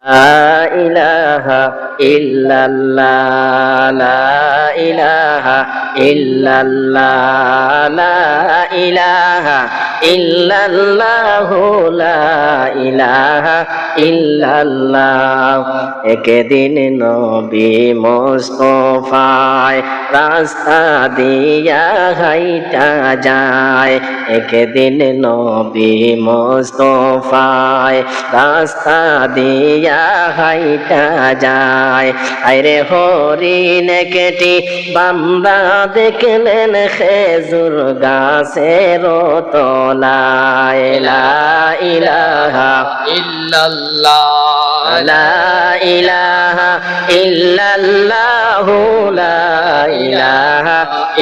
لا إله إلا الله لا إله إلا الله لا إله إلا الله لا إله إلا الله একদিন নবী মুস্তাফায় রাস্তা দিয়া হাইটা যায় একদিন নবী মুস্তাফায় রাস্তা দিয়া হাইটা যায় আরে হরিণ কেটি বান্দা দেখলেন খেজুর গাছের তলায় লা ইলাহা ইল্লাল্লাহ লা ইলাহা ইল্লাল্লাহ লা ইলাহা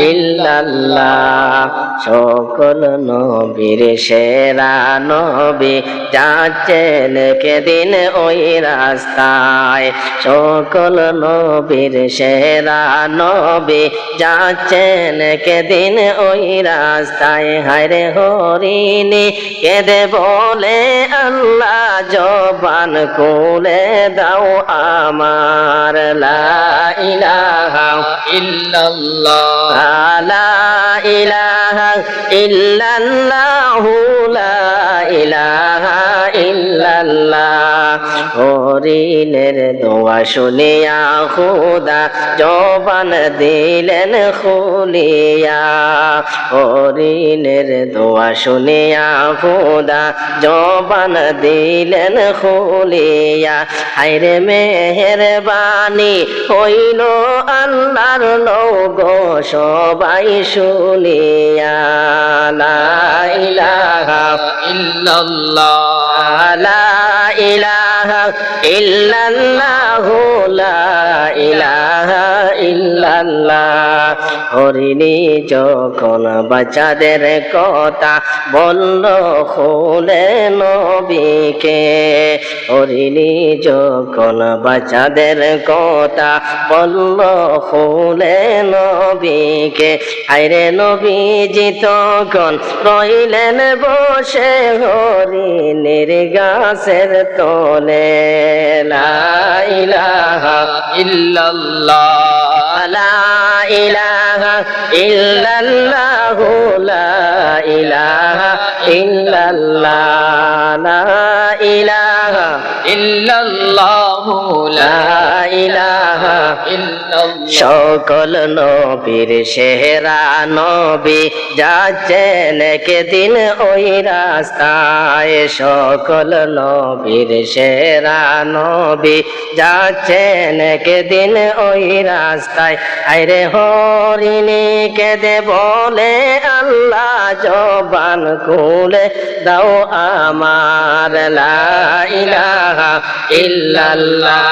ইল্লাল্লাহ সকল নবীর সেরা নবী যাচ্ছেন কেদিন ওই রাস্তায় সকল নবীর সেরা নবী যাচ্ছেন কেদিন ওই রাস্তায় হায়রে হরিণী কেঁদে বলে আল্লাহ জবান খুলে দাও আমার লা ইলাহা ইল্লাল্লাহ লা ইলাহা ইল্লাল্লাহু লা ইলাহা ইল্লাল্লাহ হরিণের দোয়া শুনিয়া খোদা জবান দিলেন খুলিয়া হরিণের দোয়া শুনিয়া খোদা জবান দিলেন খুলিয়া হায়রে মেহেরবানি হইল আল্লাহর লোগো সবাই শুনিয়া লা ইলাহা ইল্লাল্লাহ লা ইলাহা ইল্লাল্লাহ লা ইলাহা ইল্লাল্লাহ হরিণী যখন বাচ্চাদের কথা বলল খুলে নবীকে হরিণী যখন বাচ্চাদের কথা বলল খুলে নবীকে হায়রে নবীজি তখন রইলেন বসে হরিণীর গাছের তলে লা ইলাহা ইল্লাল্লাহ লা ইলাহা ইল্লাল্লাহ লা ইলাহা ইল্লাল্লাহ লা ইলাহা ইল্লাল্লাহ লা ইলাহা ইল্লাল্লাহ সকল নবীর সেরা নবী যাচ্ছেন কেদিন ওই রাস্তায় সকল নবীর সেরা নবী যাচ্ছেন কেদিন ওই রাস্তায় আরে হরিণী কেঁদে বলে আল্লাহ জবান খুলে দাও আমার লা ইলাহা ইল্লাল্লাহ